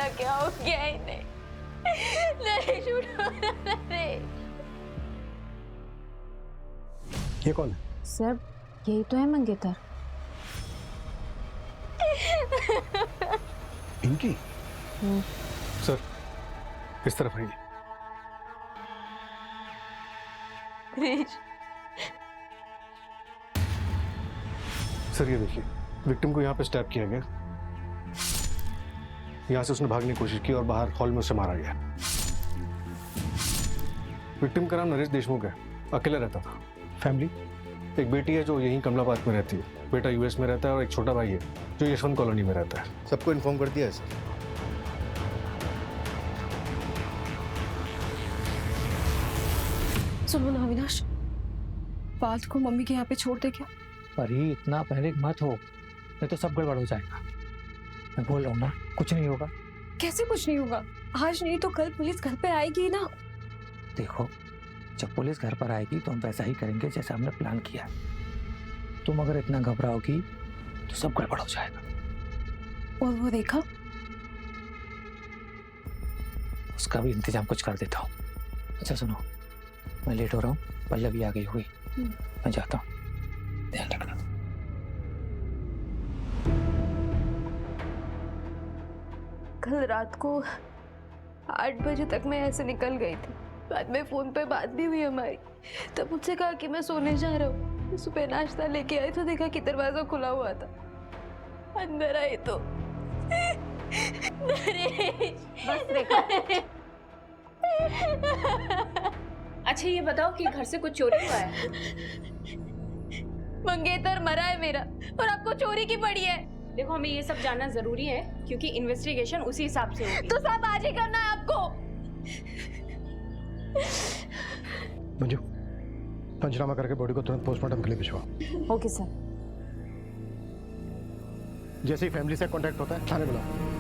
पता क्या हो गया इन्हें। नरेश उठो ना, नरेश। ये कौन है? सर यही तो है मंगेतर। इनकी? सर इस तरफ आइए। नरेश, सर ये देखिए, विक्टिम को यहाँ पे स्टैब किया गया। यहाँ से उसने भागने की कोशिश की और बाहर हॉल में उसे मारा गया। विक्टिम का नाम नरेश देशमुख है, अकेला रहता था। फैमिली, एक बेटी है जो यहीं कमलाबाद में रहती है, बेटा यूएस में रहता है और एक छोटा भाई है जो यशवंत कॉलोनी में रहता है। सबको इन्फॉर्म कर दिया है सर। सुनो ना अविनाश, बात को मम्मी के यहाँ पे छोड़ दे क्या? अरे इतना पैनिक मत हो, नहीं तो सब गड़बड़ हो जाएगा। मैं बोल रहा हूँ ना, कुछ नहीं होगा। कैसे कुछ नहीं होगा? आज नहीं तो कल पुलिस घर पे आएगी ना। देखो, जब पुलिस घर पर आएगी तो हम वैसा ही करेंगे जैसा हमने प्लान किया। तुम अगर इतना घबराओगी तो सब गड़बड़ हो जाएगा। और वो देखा, उसका भी इंतजाम कुछ कर देता हूँ। अच्छा सुनो, मैं लेट हो रहा हूँ, पल्लवी आ गई हुई, मैं जाता हूँ, ध्यान रखना। कल रात को 8 बजे तक मैं ऐसे निकल गई थी। बाद में फोन पे बात भी हुई हमारी। तब मुझसे कहा कि मैं सोने जा रहा हूँ। सुबह नाश्ता लेके आई तो देखा कि दरवाजा खुला हुआ था। अंदर आई तो नरेश। बस देखो। अच्छा ये बताओ कि घर से कुछ चोरी हुआ है? मंगेतर मरा है मेरा, और आपको चोरी की पड़ी है। देखो हमें ये सब जानना जरूरी है क्योंकि इन्वेस्टिगेशन उसी हिसाब से होगी। तो सब आज ही करना है आपको। मंजू, पंचनामा करके बॉडी को तुरंत पोस्टमार्टम के लिए भिजवाओ। Okay sir. जैसे ही फैमिली से कांटेक्ट होता है थाने बुलाओ।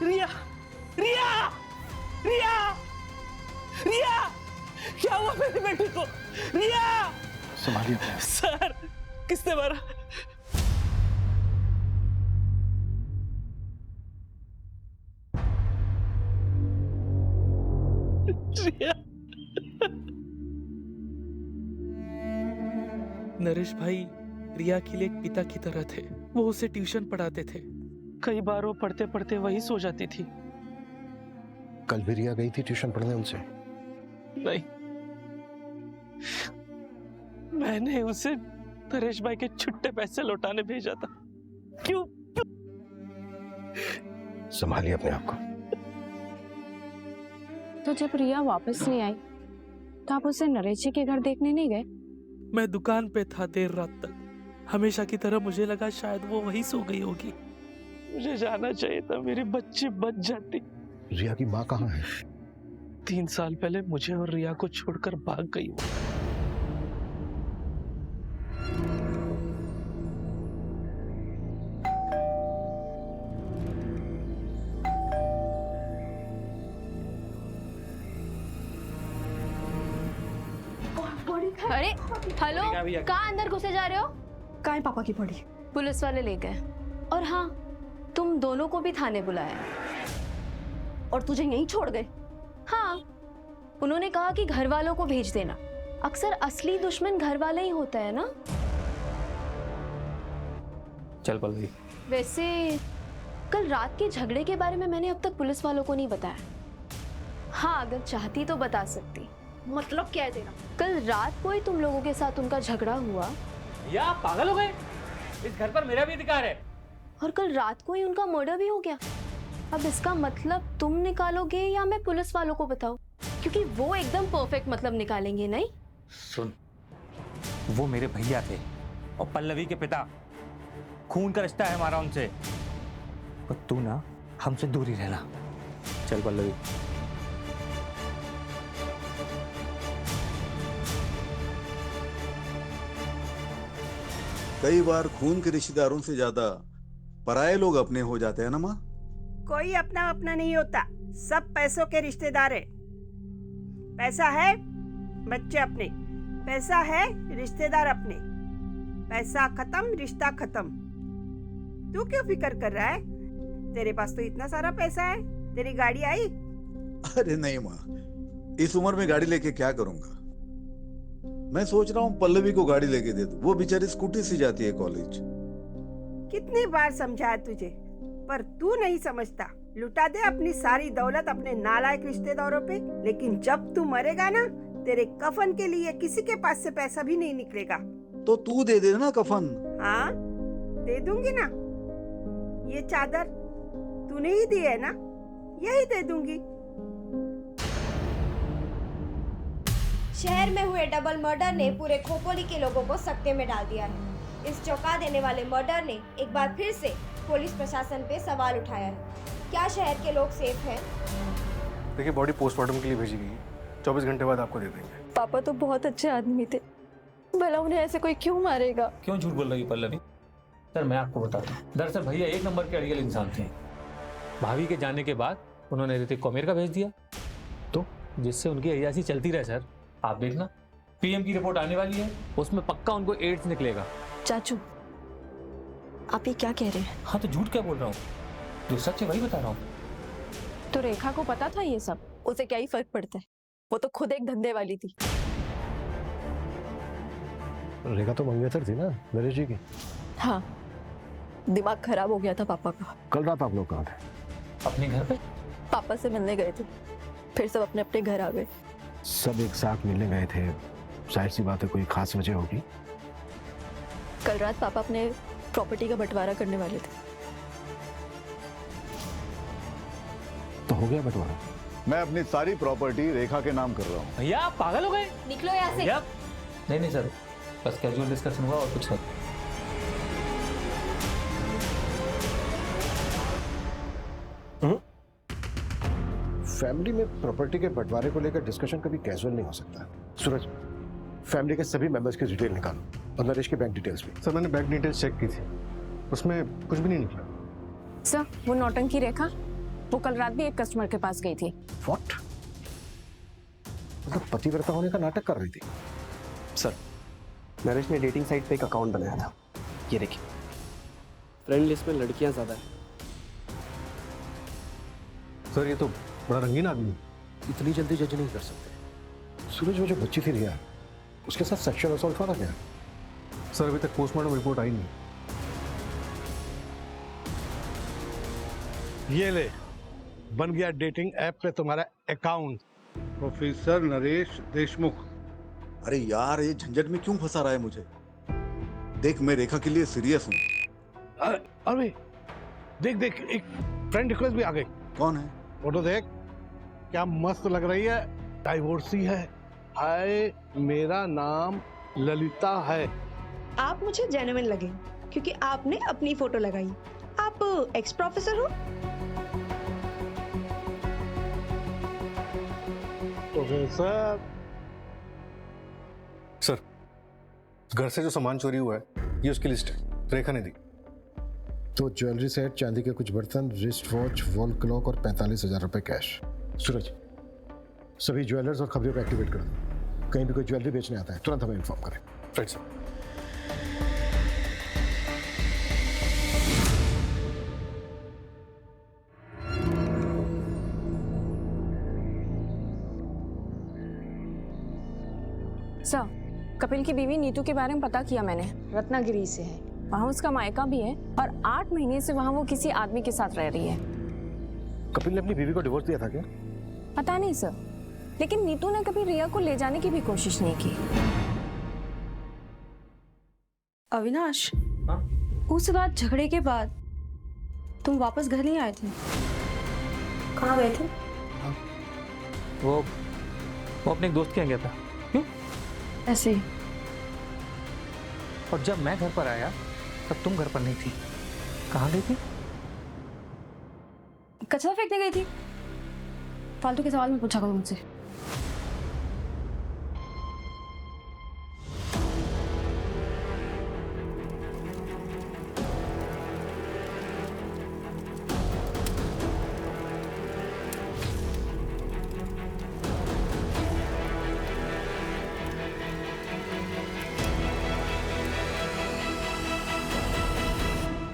रिया, रिया, रिया, रिया, क्या हुआ मेरी बेटी को? रिया! संभालिए अपने आप। सर, किसने मारा? रिया! नरेश भाई रिया के लिए एक पिता की तरह थे। वो उसे ट्यूशन पढ़ाते थे। कई बार वो पढ़ते पढ़ते वही सो जाती थी। कल भी रिया गई थी ट्यूशन पढ़ने उनसे? नहीं, मैंने उसे नरेश भाई के छुट्टे पैसे लौटाने भेजा था। क्यों? संभालिए अपने आप को। तो जब रिया वापस नहीं आई तो आप उसे नरेश जी के घर देखने नहीं गए? मैं दुकान पे था देर रात तक। हमेशा की तरह मुझे लगा शायद वो वहीं सो गई होगी। मुझे जाना चाहिए था, मेरी बच्ची बच जाती। रिया की माँ कहाँ है? 3 साल पहले मुझे और रिया को छोड़कर भाग गई वो। अरे हेलो, कहाँ अंदर घुसे जा रहे हो? कहाँ है पापा की बॉडी? पुलिस वाले ले गए। और हाँ, तुम दोनों को भी थाने बुलाया। और तुझे यहीं छोड़ गए? हाँ, उन्होंने कहा कि घर वालों को भेज देना। अक्सर असली दुश्मन घर वाले ही होता है ना। चल पल्लवी। वैसे कल रात के झगड़े के बारे में मैंने अब तक पुलिस वालों को नहीं बताया। हाँ, अगर चाहती तो बता सकती। मतलब क्या है तेरा? कल रात को ही तुम लोगों के साथ उनका झगड़ा हुआ। या आप पागल हो गए? इस घर पर मेरा भी अधिकार है। और कल रात को ही उनका मर्डर भी हो गया। अब इसका मतलब तुम निकालोगे या मैं पुलिस वालों को बताऊं? क्योंकि वो एकदम परफेक्ट मतलब निकालेंगे नहीं। सुन, वो मेरे भैया थे और पल्लवी के पिता। खून का रिश्ता है हमारा उनसे। पर तू ना हमसे दूर ही रहना। चल पल्लवी। कई बार खून के रिश्तेदारों से ज्यादा पराये लोग अपने हो जाते हैं ना माँ। कोई अपना अपना नहीं होता, सब पैसों के रिश्तेदार है। पैसा है बच्चे अपने, पैसा है रिश्तेदार अपने, पैसा खत्म रिश्ता खत्म। तू क्यों फिक्र कर रहा है? तेरे पास तो इतना सारा पैसा है। तेरी गाड़ी आई? अरे नहीं माँ, इस उम्र में गाड़ी लेके क्या करूंगा। मैं सोच रहा हूँ पल्लवी को गाड़ी लेके दे दूं, वो बेचारी स्कूटी से जाती है कॉलेज। कितनी बार समझाया तुझे, पर तू नहीं समझता। लुटा दे अपनी सारी दौलत अपने नालायक रिश्तेदारों पे, लेकिन जब तू मरेगा ना, तेरे कफन के लिए किसी के पास से पैसा भी नहीं निकलेगा। तो तू दे दे ना कफन। हाँ दे दूंगी ना। ये चादर तूने ही दी है ना, यही दे दूंगी। शहर में हुए डबल मर्डर ने पूरे खोपोली के लोगों को सकते में डाल दिया है। इस चौंका देने वाले मर्डर ने एक बार फिर से पुलिस प्रशासन पे सवाल उठाया है। क्या शहर के लोग सेफ हैं? देखिए, बॉडी पोस्टमार्टम के लिए भेजी गई है, 24 घंटे बाद आपको दे देंगे। पापा तो बहुत अच्छे आदमी थे, भला उन्हें ऐसे कोई क्यों मारेगा? क्यों झूठ बोल रही पल्लवी? सर मैं आपको बताता हूँ, दरअसल भैया एक नंबर के अड़ियल इंसान थे। भाभी के जाने के बाद उन्होंने ऋतिक को अमेरिका भेज दिया, तो जिससे उनकी अयासी चलती रहे। सर आप देखना, पीएम की रिपोर्ट आने वाली है, उसमें पक्का उनको एड्स निकलेगा। चाचू, आप ये क्या कह रहे हैं? हाँ तो झूठ क्या बोल रहा हूँ, जो सच है वही बता रहा हूँ। तो रेखा को पता था ये सब? उसे क्या ही फर्क पड़ता है, वो तो खुद एक धंधे वाली थी। रेखा तो मंगेतर थी ना नरेश जी की। हाँ, दिमाग खराब हो गया था पापा का। कल रात आप लोग कहाँ थे? अपने घर पे पापा से मिलने गए थे, फिर सब अपने अपने घर आ गए। सब एक साथ मिलने गए थे, जाहिर सी बात है कोई खास वजह होगी। कल रात पापा अपने प्रॉपर्टी का बंटवारा करने वाले थे। तो हो गया बंटवारा? मैं अपनी सारी प्रॉपर्टी रेखा के नाम कर रहा हूँ। भैया आप पागल हो गए? निकलो यहाँ से। भैया नहीं सर, बस कैजुअल डिस्कशन हुआ और कुछ नहीं। फैमिली में प्रॉपर्टी के बंटवारे को लेकर डिस्कशन कभी कैजुअल नहीं हो सकता। सूरज, फैमिली के सभी मेंबर्स की डिटेल निकालो और नरेश की बैंक डिटेल्स भी। सर मैंने बैंक डिटेल्स चेक की थी, उसमें कुछ भी नहीं निकला। सर वो नौटंकी रेखा, वो कल रात भी एक कस्टमर के पास गई थी। व्हाट? मतलब पतिव्रता होने का नाटक कर रही थी? सर नरेश ने डेटिंग साइट पे एक अकाउंट बनाया था, ये देखिए। फ्रेंड लिस्ट में लड़कियां ज्यादा है। सर ये तो बड़ा रंगीन आदमी है, इतनी जल्दी जज नहीं कर सकते। सूरज, वो जो बच्ची थी रिया, उसके साथ सेक्सुअल असॉल्ट वाला क्या? सर अभी तक पोस्टमार्टम रिपोर्ट आई नहीं। ये ले, बन गया डेटिंग ऐप पे तुम्हारा अकाउंट। प्रोफेसर नरेश देशमुख। अरे यार, ये झंझट में क्यों फंसा रहा है मुझे? देख, मैं रेखा के लिए सीरियस हूँ। अरे देख देख, एक फ्रेंड रिक्वेस्ट भी आ गई। कौन है? फोटो देख, क्या मस्त लग रही है। डाइवोर्सी है। हाय, मेरा नाम ललिता है। आप मुझे जेन्युइन लगे क्योंकि आपने अपनी फोटो लगाई। आप एक्स प्रोफेसर हो? प्रोफेसर। सर, घर से जो सामान चोरी हुआ है ये उसकी लिस्ट है, रेखा ने दी। तो ज्वेलरी सेट, चांदी के कुछ बर्तन, रिस्ट वॉच, वॉल क्लॉक और 45,000 रुपए कैश। सूरज, सभी ज्वेलर्स और खबरों को एक्टिवेट कर दो। कहीं भी कोई ज्वेलरी बेचने आता है तुरंत हमें इन्फॉर्म करें। Right sir. सर, कपिल की बीवी नीतू के बारे में पता किया मैंने, रत्नागिरी से है। वहाँ उसका मायका भी है और 8 महीने से वहाँ वो किसी आदमी के साथ रह रही है। कपिल ने अपनी बीवी को डिवोर्स दिया था क्या? पता नहीं सर, लेकिन नीतू ने कभी रिया को ले जाने की भी कोशिश नहीं की। अविनाश, उस रात झगड़े के बाद तुम वापस घर नहीं आए थे? कहाँ गए थे? वो अपने एक दोस्त के यहाँ गया था। क्यों? ऐसे ही। और जब मैं घर पर आया तब तुम घर पर नहीं थी। कहाँ गई थी? कचरा फेंकने गई थी? फालतू के सवाल में पूछा करो मुझसे।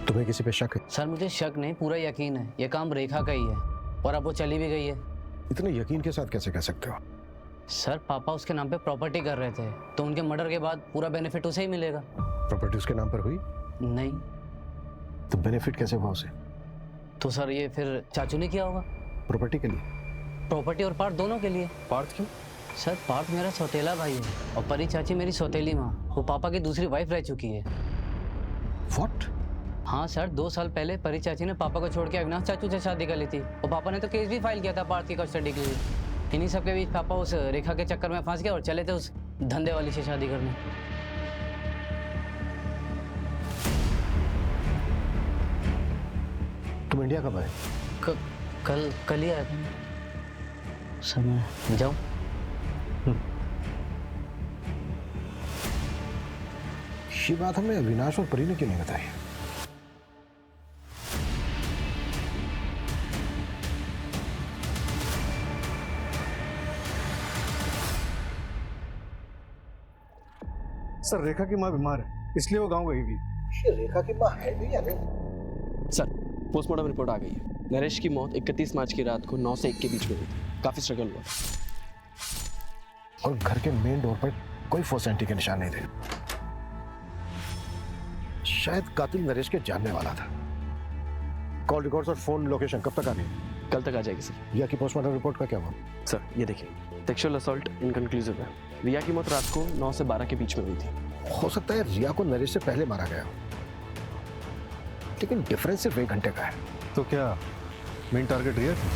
तुम्हें किसी पे शक है? सर मुझे शक नहीं, पूरा यकीन है ये काम रेखा का ही है, और अब वो चली भी गई है। इतने यकीन के साथ कैसे कह सकते हो? सर पापा उसके नाम पे प्रॉपर्टी कर रहे थे, तो उनके मर्डर के बाद पूरा बेनिफिट उसे ही मिलेगा। प्रॉपर्टी उसके नाम पर हुई? नहीं। तो बेनिफिट कैसे हुआ उसे? तो सर ये फिर चाचू ने किया होगा। प्रॉपर्टी के लिए? प्रॉपर्टी और पार्थ दोनों के लिए। पार्थ क्यों? सर पार्थ मेरा सौतेला भाई है, और परी चाची मेरी सौतेली माँ, वो पापा की दूसरी वाइफ रह चुकी है। What? हाँ सर, 2 साल पहले परी चाची ने पापा को छोड़ के अविनाश चाचू से शादी कर ली थी, और पापा ने तो केस भी फाइल किया था पार्थ की कस्टडी के लिए। इन्हीं सब के बीच पापा उस रेखा के चक्कर में फंस गए और चले थे उस धंधे वाली से शादी करने। तुम इंडिया कब आए? कल ही आया था सर। मैं जाऊँ? ये बात हमें अविनाश और परी ने क्यों नहीं बताई? सर रेखा की माँ बीमार है, इसलिए वो गांव गई थी। रेखा की माँ है भी या नहीं? सर पोस्टमार्टम रिपोर्ट आ गई है। नरेश की मौत 31 मार्च की रात को 9 से 1 के बीच में हुई थी। काफी स्ट्रगल हुआ और घर के मेन डोर पर कोई फोर्सेंटी के निशान नहीं थे। शायद कातिल नरेश के जानने वाला था। कॉल रिकॉर्ड्स और फोन लोकेशन कब तक आ गई? कल तक आ जाएगी सर। रिया की पोस्टमार्टम रिपोर्ट का क्या हुआ? सर ये देखिए, सेक्सुअल असॉल्ट इनकंक्लूसिव है। रिया की मौत रात को 9 से 12 के बीच में हुई थी। हो सकता है रिया को नरेश से पहले मारा गया, लेकिन डिफरेंस सिर्फ 1 घंटे का है। तो क्या मेन टारगेट रिया थी?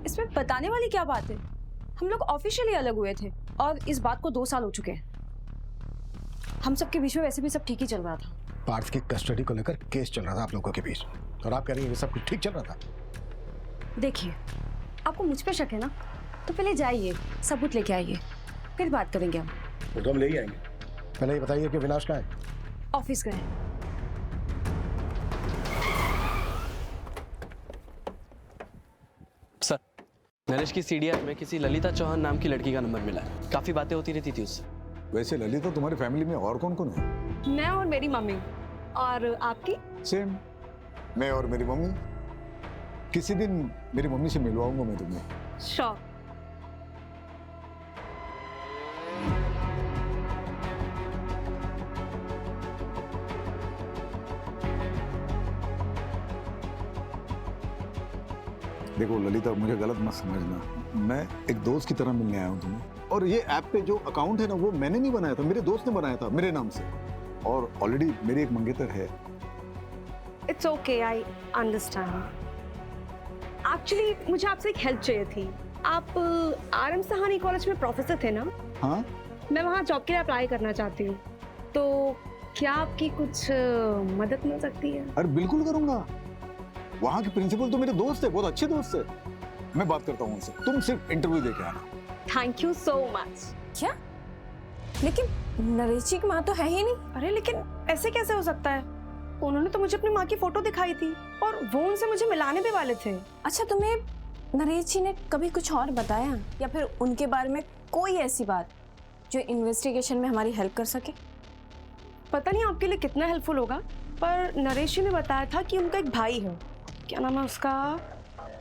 इसमें बताने वाली क्या बात है? हम लोग ऑफिशियली अलग हुए थे और इस बात को 2 साल हो चुके हैं। हम सबके बीच में वैसे भी सब ठीक ही चल रहा था। पार्थ की कस्टडी को लेकर केस चल रहा था आप लोगों के बीच, और आप कह रही हैं ये सब कुछ ठीक चल रहा था? देखिए, आपको मुझ पर शक है ना, तो पहले जाइए सबूत लेके आइए, फिर बात करेंगे हम। वो तो हम ले ही आएंगे। पहले ये बताइए कि विनाश कहाँ है? ऑफिस गए। सर नरेश की सीडीआर में किसी ललिता चौहान नाम की लड़की का नंबर मिला है। काफी बातें होती रहती थी उससे। वैसे ललिता तुम्हारी फैमिली में और कौन कौन है? मैं और मेरी मम्मी। और आपकी? सेम, मैं और मेरी मम्मी। किसी दिन मेरी मम्मी से मिलवाऊंगा मैं तुम्हें। श्योर। देखो ललिता, मुझे गलत मत समझना, मैं एक दोस्त की तरह मिलने आया हूँ तुम्हें। और ये ऐप पे जो अकाउंट है ना, वो मैंने नहीं बनाया था, मेरे दोस्त ने बनाया था मेरे नाम से, और ऑलरेडी मेरी एक मंगेतर है। It's okay, I understand. Actually मुझे आपसे एक हेल्प चाहिए थी। आप RM सहानी कॉलेज में प्रोफेसर थे ना? हाँ। मैं वहाँ जॉब के लिए अप्लाई करना चाहती हूँ, तो क्या आपकी कुछ मदद मिल सकती है? अरे बिल्कुल करूंगा। वहाँ के प्रिंसिपल तो मेरे दोस्त है, बहुत अच्छे दोस्त है। मैं बात करता हूँ उनसे, तुम सिर्फ इंटरव्यू दे के आना। Thank you so much. क्या? लेकिन नरेश जी की माँ तो है ही नहीं। अरे लेकिन ऐसे कैसे हो सकता है? उन्होंने तो मुझे अपनी माँ की फोटो दिखाई थी और वो उनसे मुझे मिलाने भी वाले थे। अच्छा, तुम्हें नरेश जी ने कभी कुछ और बताया, या फिर उनके बारे में कोई ऐसी बात जो इन्वेस्टिगेशन में हमारी हेल्प कर सके? पता नहीं आपके लिए कितना हेल्पफुल होगा, पर नरेश जी ने बताया था कि उनका एक भाई है। क्या नाम है उसका?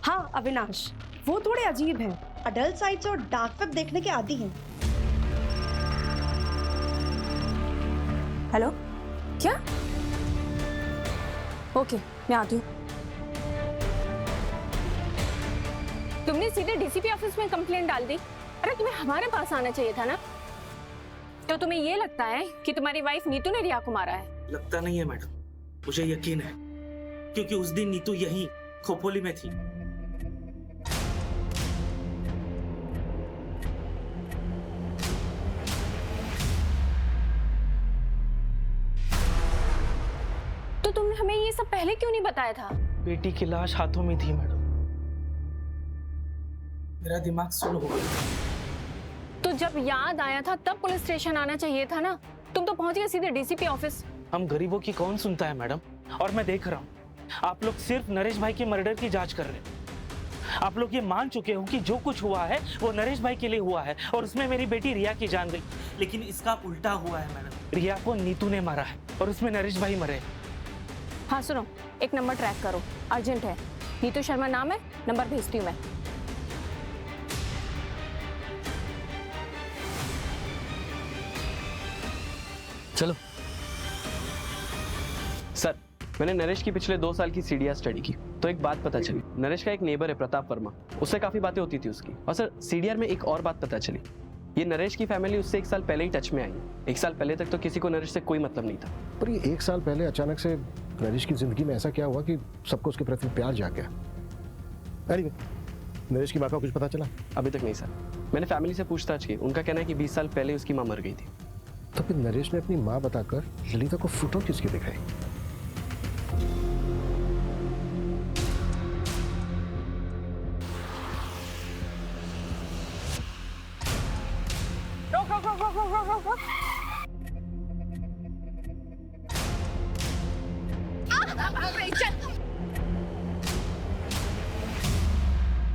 हाँ, अविनाश। वो थोड़े अजीब हैं, अडल्ट साइट्स और डार्क वेब देखने के आदी हैं। हेलो, क्या? ओके, मैं आती हूँ। तुमने सीधे डीसीपी ऑफिस में कंप्लेंट डाल दी। अरे तुम्हें हमारे पास आना चाहिए था ना। तो तुम्हें ये लगता है कि तुम्हारी वाइफ नीतू ने रिया को मारा है? लगता नहीं है मैडम, मुझे यकीन है, क्योंकि उस दिन नीतू यहीं खोपोली में थी। तो तुमने हमें ये सब पहले क्यों नहीं बताया था? बेटी की लाश हाथों में थी मैडम, मेरा दिमाग सुन हो गया। तो जब याद आया था तब पुलिस स्टेशन आना चाहिए था ना। तुम तो पहुंच गए सीधे डीसीपी ऑफिस। हम गरीबों की कौन सुनता है मैडम, और मैं देख रहा हूँ आप लोग सिर्फ नरेश भाई के मर्डर की जांच कर रहे हैं। आप लोग ये मान चुके हो कि जो कुछ हुआ है वो नरेश भाई के लिए हुआ है और उसमें मेरी बेटी रिया की जान गई, लेकिन इसका उल्टा हुआ है मैडम। रिया को नीतू ने मारा है और उसमें नरेश भाई मरे। हाँ सुनो, एक नंबर ट्रैक करो, अर्जेंट है। नीतू शर्मा नाम है, नंबर भेजती हूँ मैं। चलो सर, मैंने नरेश की पिछले 2 साल की सीडीआर स्टडी की तो एक बात पता चली। नरेश का एक नेबर है प्रताप वर्मा, उससे काफी बातें होती थी उसकी। और सर सीडीआर में एक और बात पता चली, ये नरेश की फैमिली उससे 1 साल पहले ही टच में आई है। 1 साल पहले तक तो किसी को नरेश से कोई मतलब नहीं था। पर ये 1 साल पहले अचानक से नरेश की जिंदगी में ऐसा क्या हुआ कि सबको उसके प्रति प्यार जाग गया? Anyway, नरेश की माँ का कुछ पता चला? अभी तक नहीं सर, मैंने फैमिली से पूछताछ की। उनका कहना है कि 20 साल पहले उसकी माँ मर गई थी। तो फिर नरेश ने अपनी माँ बताकर ललिता को फोटो किसकी दिखाई? रोक।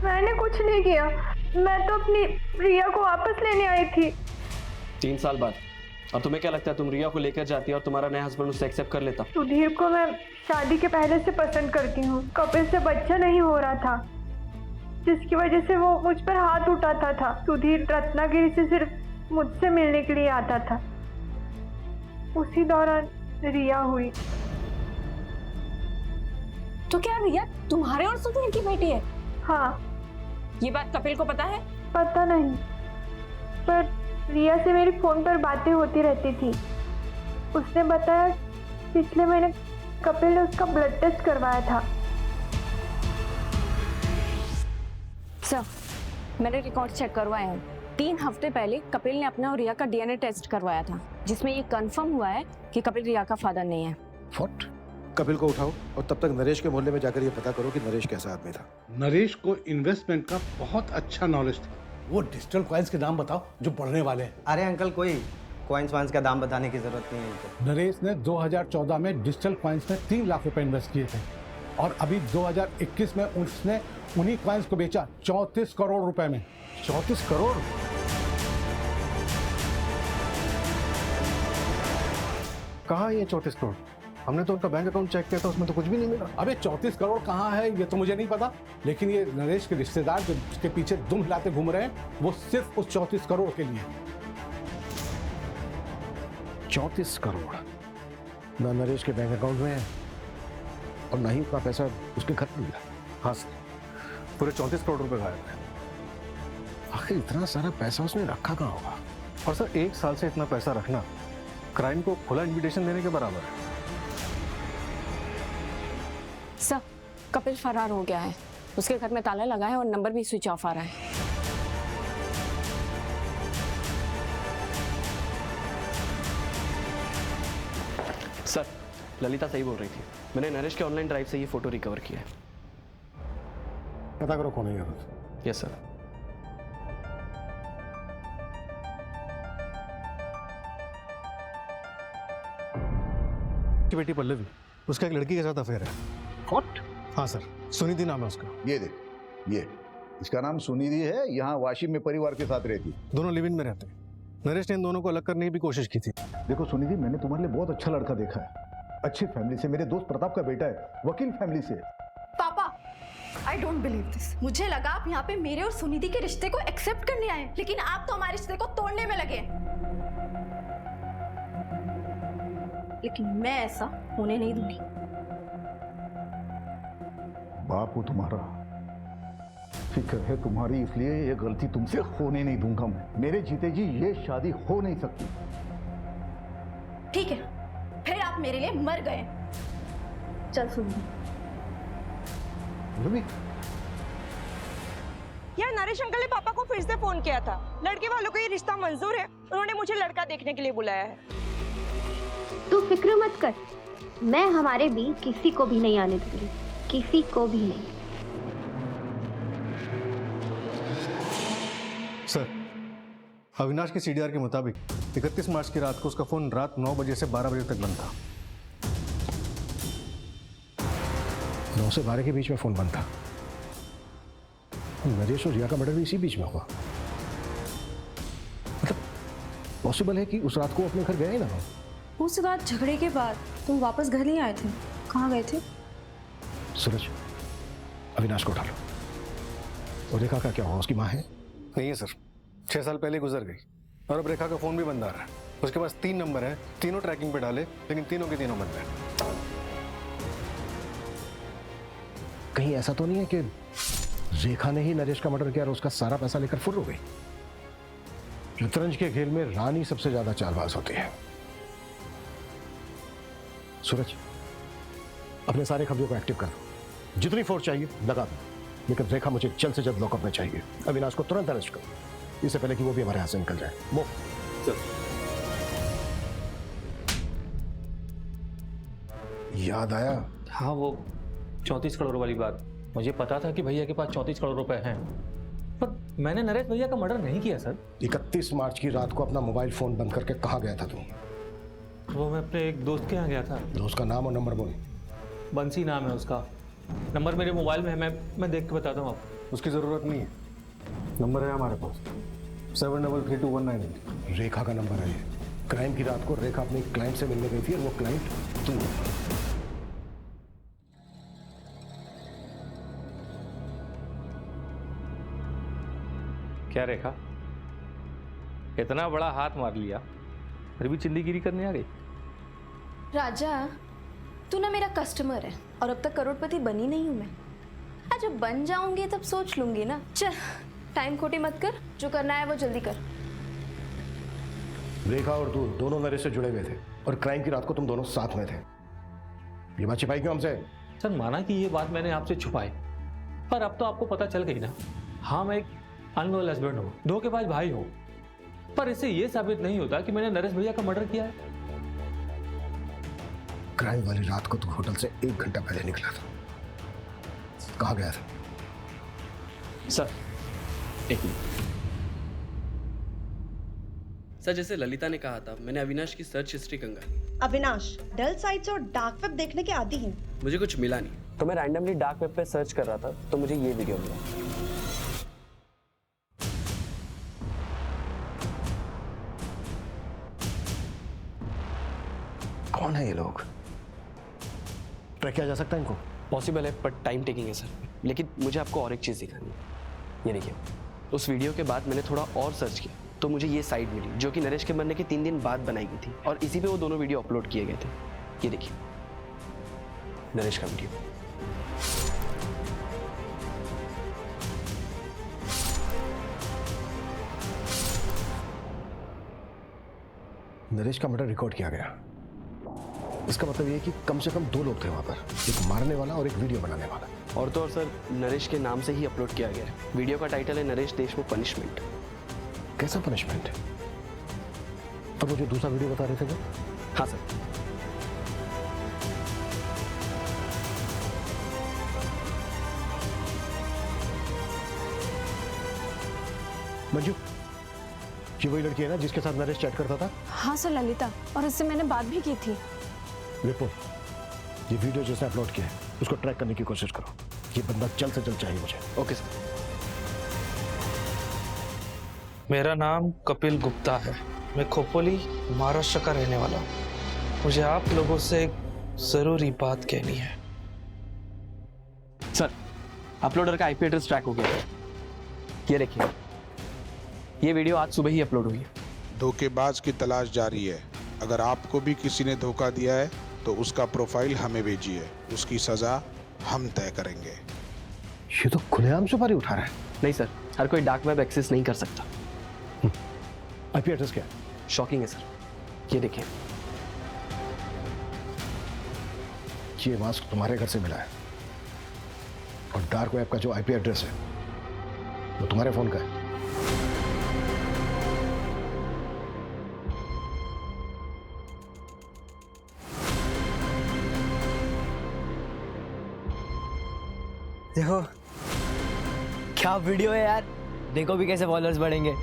मैंने कुछ नहीं किया, मैं तो अपनी रिया को वापस लेने आई थी। 3 साल बाद। और तुम्हें क्या लगता है तुम रिया को लेकर जाती और तुम्हारा नया हस्बैंड उससे एक्सेप्ट कर लेता? सुधीर को मैं शादी के पहले से पसंद करती हूँ। कपिल से बच्चा नहीं हो रहा था, जिसकी वजह से वो मुझ पर हाथ उठाता था। सुधीर रत्नागिरी से सिर्फ मुझसे मिलने के लिए आता था। उसी दौरान रिया हुई। तो क्या रिया तुम्हारे और सुधीर की बेटी है? हाँ। ये बात कपिल को पता है? पता नहीं, पर रिया से मेरी फोन पर बातें होती रहती थी। उसने बताया पिछले महीने कपिल ने उसका ब्लड टेस्ट करवाया था। सर, मैंने रिकॉर्ड चेक करवाए हैं। 3 हफ्ते पहले कपिल ने अपना और रिया का डीएनए टेस्ट करवाया था, जिसमें ये कंफर्म हुआ है कि कपिल रिया का फादर नहीं है। व्हाट? कपिल को उठाओ और तब तक नरेश के मोहल्ले में जाकर ये पता करो कि नरेश कैसा आदमी था। नरेश को इन्वेस्टमेंट का बहुत अच्छा नॉलेज था। वो डिजिटल कॉइन्स के नाम बताओ जो बढ़ने वाले हैं। अरे अंकल, कोई कॉइन्स वाइन्स का दाम बताने की जरूरत नहीं है इनको। नरेश ने 2014 में डिजिटल कॉइन्स में 3 लाख रुपए इन्वेस्ट किए थे और अभी 2021 में उसने उन्हीं कॉइन्स को बेचा 34 करोड़ रुपए में। 34 करोड़? कहाँ ये 34 करोड़? हमने तो उनका बैंक अकाउंट चेक किया था, उसमें तो कुछ भी नहीं मिला। अबे 34 करोड़ कहाँ है ये तो मुझे नहीं पता, लेकिन ये नरेश के रिश्तेदार जो उसके पीछे दुम हिलाते घूम रहे हैं वो सिर्फ उस 34 करोड़ के लिए। 34 करोड़ ना नरेश के बैंक अकाउंट में है और ना ही उतना पैसा उसके घर में मिला। हाँ सर, पूरे 34 करोड़ रुपए गायब है। आखिर इतना सारा पैसा उसने रखा कहाँ होगा? और सर 1 साल से इतना पैसा रखना क्राइम को खुला इन्विटेशन देने के बराबर है। सर, कपिल फरार हो गया है। उसके घर में ताला लगा है और नंबर भी स्विच ऑफ आ रहा है। सर, ललिता सही बोल रही थी। मैंने नरेश के ऑनलाइन ड्राइव से ये फोटो रिकवर किया है। पता करो कौन है ये। Yes sir. की बेटी पल्लवी, उसका एक लड़की के साथ अफेयर है। व्हाट? हाँ सर, सुनिधि नाम है उसका। ये देख, ये इसका नाम सुनिधि है, यहाँ वाशिम में परिवार के साथ रहती। दोनों लिव इन में रहते हैं। नरेश ने इन दोनों को अलग करने की भी कोशिश की थी। देखो सुनिधि, मैंने तुम्हारे लिए बहुत अच्छा लड़का देखा है, अच्छी फैमिली से, मेरे दोस्त प्रताप का बेटा है, वकील फैमिली से। पापा, आई डोंट बिलीव दिस। मुझे लगा आप यहाँ पे मेरे और सुनिधि के रिश्ते को एक्सेप्ट करने आए, लेकिन आप तो हमारे रिश्ते को तोड़ने में लगे। लेकिन मैं ऐसा होने नहीं दूंगी। बाप हो तुम्हारा, फिक्र है तुम्हारी, इसलिए ये गलती तुमसे होने नहीं दूंगा मैं। मेरे जीते जी ये शादी हो नहीं सकती। ठीक है, फिर आप मेरे लिए मर गए। चल सुनिए, यार नरेश अंकल ने पापा को फिर से फोन किया था। लड़के वालों को ये रिश्ता मंजूर है, उन्होंने मुझे लड़का देखने के लिए बुलाया है। तू फिक्र मत कर, मैं हमारे बीच किसी को भी नहीं आने दूंगी, किसी को भी नहीं। सर, अविनाश के सीडीआर के मुताबिक 31 मार्च की रात को उसका फोन रात 9 बजे से 12 बजे तक बंद था। 9 से 12 के बीच में फोन बंद था। नरेश और रिया का मर्डर भी इसी बीच में हुआ। मतलब पॉसिबल है कि उस रात को अपने घर गए ही ना हो। उस रात झगड़े के बाद तुम वापस घर नहीं आए थे, कहाँ गए थे? सूरज, अविनाश को उठा लो। और रेखा का क्या हुआ? उसकी माँ है? नहीं है सर, 6 साल पहले गुजर गई और अब रेखा का फोन भी बंद आ रहा है। उसके पास 3 नंबर है, तीनों ट्रैकिंग पे डाले, लेकिन तीनों के तीनों बंद है। कहीं ऐसा तो नहीं है कि रेखा ने ही नरेश का मर्डर किया और उसका सारा पैसा लेकर फुर्र हो गई? शतरंज के खेल में रानी सबसे ज्यादा चालबाज होती है। सूरज, अपने सारे खबरों को एक्टिव कर दो, जितनी फोर्स चाहिए लगा दो, लेकिन रेखा मुझे जल्द से जल्द लॉकअप में चाहिए। अविनाश को तुरंत अरेस्ट करो, इससे पहले कि वो भी हमारे हाथ से निकल जाए। वो याद आया? हाँ, वो 34 करोड़ वाली बात। मुझे पता था कि भैया के पास 34 करोड़ रुपए हैं, पर मैंने नरेश भैया का मर्डर नहीं किया सर। 31 मार्च की रात को अपना मोबाइल फोन बंद करके कहाँ गया था तुम? वो मैं अपने एक दोस्त के यहाँ गया था। दोस्त का नाम और नंबर बोल। बंसी नाम है उसका, नंबर मेरे मोबाइल में है, मैं देख के बताता हूँ आपको। उसकी ज़रूरत नहीं है, नंबर है हमारे पास 733219। रेखा का नंबर है ये। क्राइम की रात को रेखा अपने क्लाइंट से मिलने गई थी और वो क्लाइंट तू। क्या रेखा, इतना बड़ा हाथ मार लिया फिर भी चिंदीगिरी करने आ गई? राजा, तू ना मेरा कस्टमर है और अब तक करोड़पति बनी नहीं हूं मैं। आज जब बन जाऊंगी तब सोच लूंगी ना। चल, टाइम खोटी मत कर, जो करना है वो जल्दी कर। रेखा और तू दोनों नरेश से जुड़े हुए थे और क्राइम की रात को तुम दोनों साथ में थे। ये बात छिपाई क्यों हमसे? सर, माना कि ये बात मैंने आपसे छुपाई, पर अब तो आपको पता चल गई ना। हाँ, मैं एक अनलॉयल हस्बैंड हूँ, धोखेबाज भाई हूँ, पर इससे ये साबित नहीं होता कि मैंने नरेश भैया का मर्डर किया है। क्राइम वाली रात को तू होटल से 1 घंटा पहले निकला था, कहाँ गया था? सर, एक मिनट। सर, जैसे ललिता ने कहा था, मैंने अविनाश की सर्च हिस्ट्री कंगाली। अविनाश डल साइट्स और डार्क वेब देखने के आदी हैं। मुझे कुछ मिला नहीं, तो मैं रैंडमली डार्क वेब पे सर्च कर रहा था, तो मुझे ये वीडियो मिला। कौन है ये लोग? ट्रैक किया जा सकता है इनको? पॉसिबल है, पर टाइम टेकिंग है सर। लेकिन मुझे आपको और एक चीज़ दिखानी है। ये देखिए, उस वीडियो के बाद मैंने थोड़ा और सर्च किया तो मुझे ये साइट मिली, जो कि नरेश के मरने के 3 दिन बाद बनाई गई थी, और इसी पे वो दोनों वीडियो अपलोड किए गए थे। ये देखिए, नरेश का वीडियो। नरेश का मर्डर रिकॉर्ड किया गया। इसका मतलब ये है कि कम से कम 2 लोग थे वहां पर, एक मारने वाला और एक वीडियो बनाने वाला। और तो और सर, नरेश के नाम से ही अपलोड किया गया है। वीडियो का टाइटल है नरेश देशमुख पनिशमेंट। कैसा पनिशमेंट है? तो वो जो दूसरा वीडियो बता रहे थे वो? हाँ सर। मंजू, ये वही लड़की है ना जिसके साथ नरेश चैट करता था? हाँ सर, ललिता, और इससे मैंने बात भी की थी। रिपो, ये वीडियो जिसने अपलोड किया है उसको ट्रैक करने की कोशिश करो। ये बंदा जल्द से जल्द चाहिए मुझे। Okay sir. मेरा नाम कपिल गुप्ता है, मैं खोपोली महाराष्ट्र का रहने वाला हूँ। मुझे आप लोगों से एक जरूरी बात कहनी है। सर, अपलोडर का आईपी एड्रेस ट्रैक हो गया है। ये देखिए, ये वीडियो आज सुबह ही अपलोड हुई है। धोखेबाज की तलाश जारी है। अगर आपको भी किसी ने धोखा दिया है तो उसका प्रोफाइल हमें भेजिए, उसकी सजा हम तय करेंगे। ये तो खुलेआम सुपारी उठा रहा है। नहीं सर, हर कोई डार्क वेब एक्सेस नहीं कर सकता। आईपी एड्रेस क्या है? शॉकिंग है सर, ये देखिए। ये मास्क तुम्हारे घर से मिला है और डार्क वेब का जो आईपी एड्रेस है वो तुम्हारे फोन का है। देखो क्या वीडियो है यार, देखो भी कैसे फॉलोअर्स बढ़ेंगे।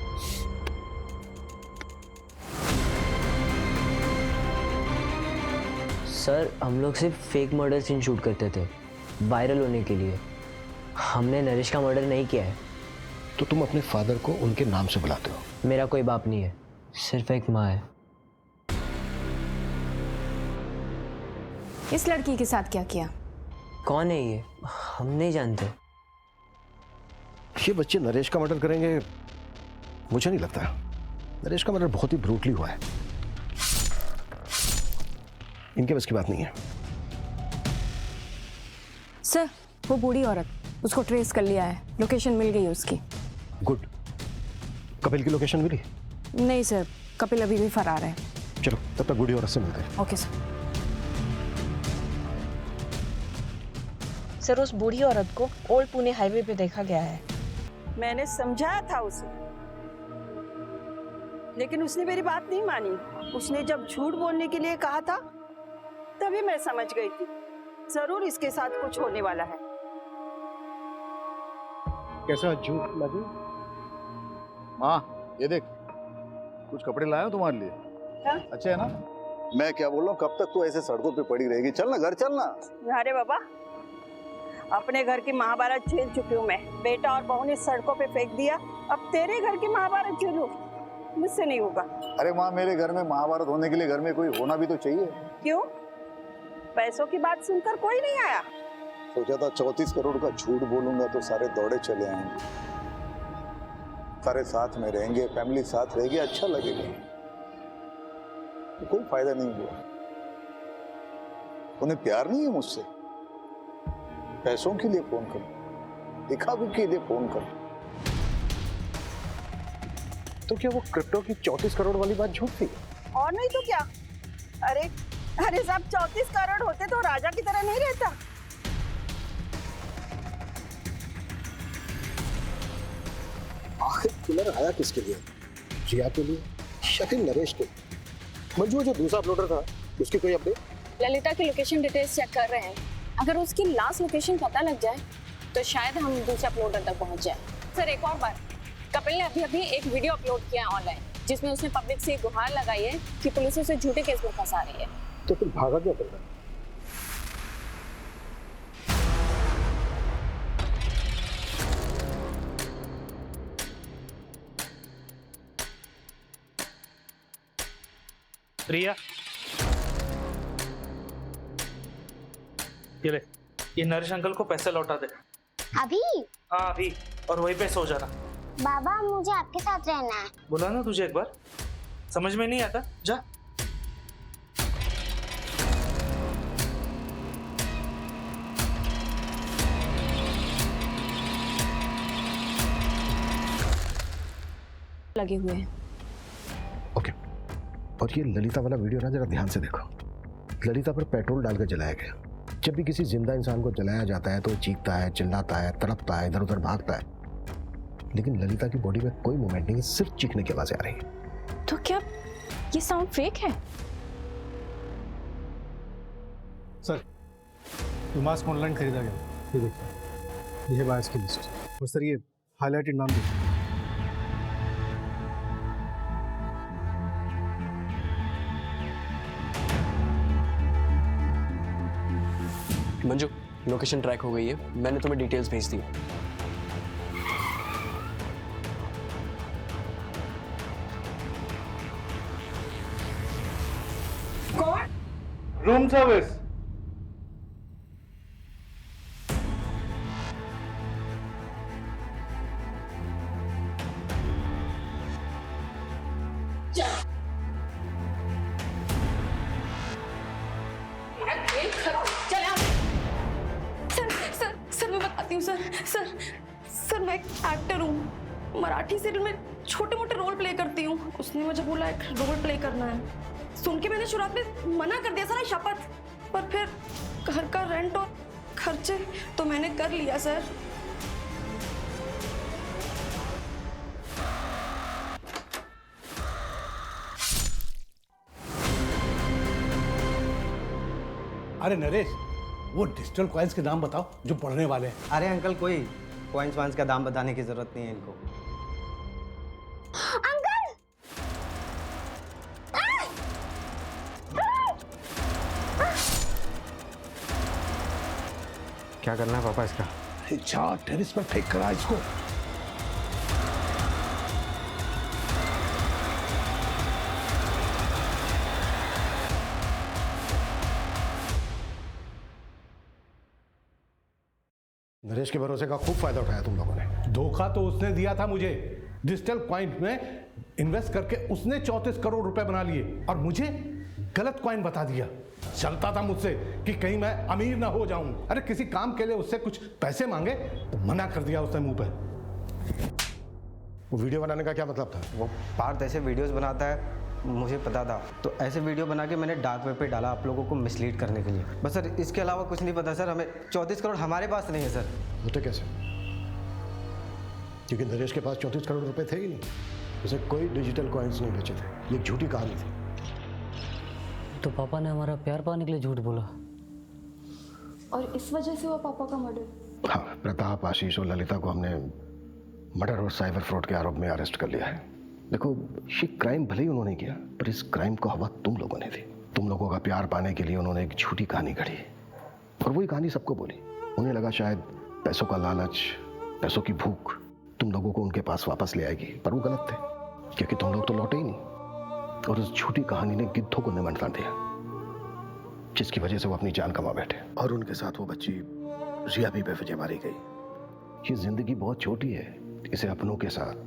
सर हम लोग सिर्फ फेक मर्डर सीन शूट करते थे वायरल होने के लिए, हमने नरेश का मर्डर नहीं किया है। तो तुम अपने फादर को उनके नाम से बुलाते हो? मेरा कोई बाप नहीं है, सिर्फ एक माँ है। इस लड़की के साथ क्या किया? कौन है ये? हम नहीं जानते। ये बच्चे नरेश का मर्डर करेंगे मुझे नहीं लगता। नरेश का मर्डर बहुत ही ब्रूटली हुआ है, इनके बस की बात नहीं है। सर वो बूढ़ी औरत, उसको ट्रेस कर लिया है, लोकेशन मिल गई उसकी। गुड। कपिल की लोकेशन मिली? नहीं सर, कपिल अभी भी फरार है। चलो तब तक बूढ़ी औरत से मिलते हैं। Okay sir. सर उस बूढ़ी औरत को ओल्ड पुणे हाईवे पे देखा गया है। मैंने समझाया था उसे, लेकिन उसने मेरी बात नहीं मानी। उसने जब झूठ बोलने के लिए कहा था तभी मैं समझ गई थी जरूर इसके साथ कुछ होने वाला है। कैसा झूठ लगे? माँ ये देख, कुछ कपड़े लाया हूं तुम्हारे लिए। क्या? अच्छे है ना? मैं क्या बोल रहा हूँ, कब तक तू ऐसे सड़कों पे पड़ी रहेगी? चल ना घर चलना। अरे बाबा, अपने घर की महाभारत झेल चुकी हूँ मैं। बेटा और बहू ने सड़कों पे फेंक दिया, अब तेरे घर की महाभारत झेलूं? मुझसे नहीं होगा। अरे माँ, मेरे घर में महाभारत होने के लिए घर में कोई होना भी तो चाहिए। क्यों? पैसों की बात सुनकर कोई नहीं आया? सोचा था 34 करोड़ का झूठ बोलूंगा तो सारे दौड़े चले आएंगे, सारे साथ में रहेंगे, फैमिली साथ रहेगी, अच्छा लगेगा। तो कोई फायदा नहीं हुआ। उन्हें प्यार नहीं है मुझसे, पैसों के लिए फोन करो, दिखावे के लिए फोन करो। तो क्या वो क्रिप्टो की 34 करोड़ वाली बात झूठ थी? और नहीं तो क्या। अरे अरे साहब, 34 करोड़ होते तो राजा की तरह नहीं रहता। आखिर किलर आया किसके लिए? जिया के लिए या फिर नरेश के? मंजू जो दूसरा अपलोडर था उसकी कोई अपडेट? ललिता की लोकेशन डिटेल्स चेक कर रहे हैं, अगर उसकी लास्ट लोकेशन पता लग जाए तो शायद हम दूसरे अपलोडर तक पहुंच जाए। सर एक और बात, कपिल ने अभी एक वीडियो अपलोड किया है ऑनलाइन, जिसमें उसने पब्लिक से गुहार लगाई है कि पुलिस उसे झूठे केस में फंसा रही है। तो फिर भागा क्या कर रहा है? रिया, ये ले, ये नरेश अंकल को पैसे लौटा दे। अभी? हाँ अभी, और वहीं पे सो जाना। बाबा मुझे आपके साथ रहना है। बोला ना तुझे एक बार, समझ में नहीं आता? जा। लगे हुए हैं। ओके, और ये ललिता वाला वीडियो ना जरा ध्यान से देखो। ललिता पर पेट्रोल डालकर जलाया गया। जब भी किसी जिंदा इंसान को जलाया जाता है तो चीखता है, चिल्लाता है, तड़पता है, इधर उधर भागता है, लेकिन ललिता की बॉडी में कोई मूवमेंट नहीं है, सिर्फ चीखने की आवाजें आ रही है। तो क्या ये साउंड फेक है? सर ये मास्क ऑनलाइन खरीदा गया, ये देखिए, ये है बायस की लिस्ट। और सर ये हाईलाइटेड नाम देखिए। मंजू, लोकेशन ट्रैक हो गई है, मैंने तुम्हें डिटेल्स भेज दी। कौन? Room service. सर मैं बताती हूँ सर मैं एक एक्टर हूँ, मराठी सीरियल में छोटे मोटे रोल प्ले करती हूँ। उसने मुझे बोला एक रोल प्ले करना है, सुन के मैंने शुरुआत में मना कर दिया सर, शपथ, पर फिर घर का रेंट और खर्चे तो मैंने कर लिया सर। अरे नरेश, वो डिजिटल कॉइन्स के नाम बताओ जो पढ़ने वाले हैं। अरे अंकल, कोई कॉइन्स वाइन्स का दाम बताने की जरूरत नहीं है इनको। अंकल! क्या करना है पापा इसका? जा टेरिस पर फेंक करा इसको। नरेश के भरोसे का खूब फायदा उठाया तुम लोगों ने। धोखा तो उसने दिया था मुझे। डिजिटल कॉइन में इन्वेस्ट करके उसने 34 करोड़ रुपए बना लिए और मुझे गलत कॉइन बता दिया। चलता था मुझसे कि कहीं मैं अमीर ना हो जाऊं। अरे किसी काम के लिए उससे कुछ पैसे मांगे तो मना कर दिया उसने मुंह पे। वो वीडियो बनाने का क्या मतलब था? वो पार्थ ऐसे वीडियोस बनाता है, मुझे पता था, तो ऐसे वीडियो बना के मैंने डार्क वेब पे डाला आप लोगों को मिसलीड करने के लिए। बस सर, इसके अलावा कुछ नहीं पता सर। हमें 34 करोड़ हमारे पास नहीं है सर। होते कैसे? क्योंकि नरेश के पास 34 करोड़ रुपए थे ही नहीं। उसे कोई डिजिटल कॉइन्स नहीं बेचे थे। ये झूठी कहानी थी। तो पापा ने हमारा प्यार पाने के लिए झूठ बोला और इस वजह से हुआ पापा का मर्डर। हाँ, प्रताप, आशीष और ललिता को हमने मर्डर और साइबर फ्रॉड के आरोप में अरेस्ट कर लिया है। देखो, ये क्राइम भले ही उन्होंने किया, पर इस क्राइम को हवा तुम लोगों ने दी। तुम लोगों का प्यार पाने के लिए उन्होंने एक झूठी कहानी गढ़ी और वही कहानी सबको बोली। उन्हें लगा शायद पैसों का लालच, पैसों की भूख तुम लोगों को उनके पास वापस ले आएगी, पर वो गलत थे, क्योंकि तुम लोग तो लौटे ही नहीं। और उस झूठी कहानी ने गिद्धों को निमंत्रण दिया, जिसकी वजह से वो अपनी जान गंवा बैठे। और उनके साथ वो बच्ची जिया भी बेवजह मारी गई। ये जिंदगी बहुत छोटी है, इसे अपनों के साथ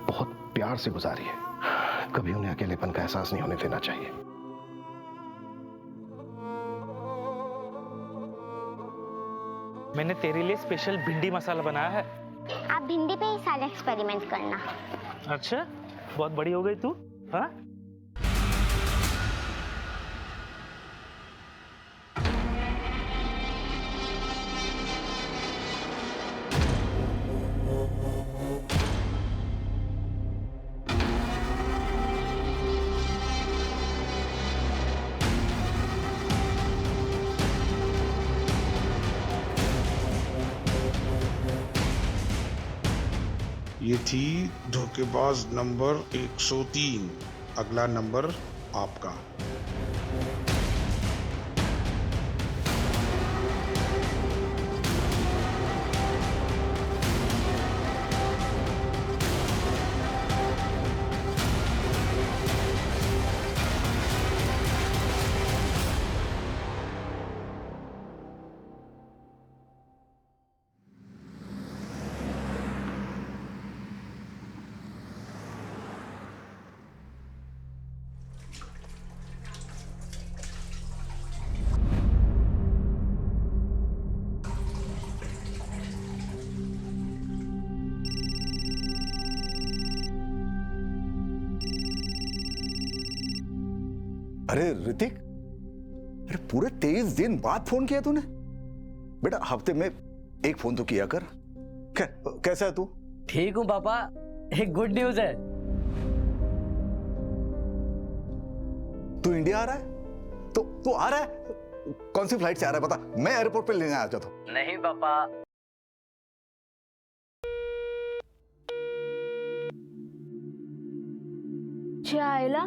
बहुत प्यार से गुजारी है। कभी उन्हें अकेलेपन का एहसास नहीं होने देना चाहिए। मैंने तेरे लिए स्पेशल भिंडी मसाला बनाया है। आप भिंडी पे ही सारे एक्सपेरिमेंट करना। अच्छा, बहुत बड़ी हो गई तू। हाँ, ये थी धोखेबाज नंबर 103। अगला नंबर आपका। अरे ऋतिक, अरे पूरे 23 दिन बाद फोन किया तूने? बेटा हफ्ते में एक फोन तो किया कर। कैसा है तू? ठीक हूँ पापा। एक गुड न्यूज है। तू इंडिया आ रहा है? तो तू आ रहा है? कौन सी फ्लाइट से आ रहा है बता, मैं एयरपोर्ट पे लेने आ जाता हूँ। नहीं पापा, आयला,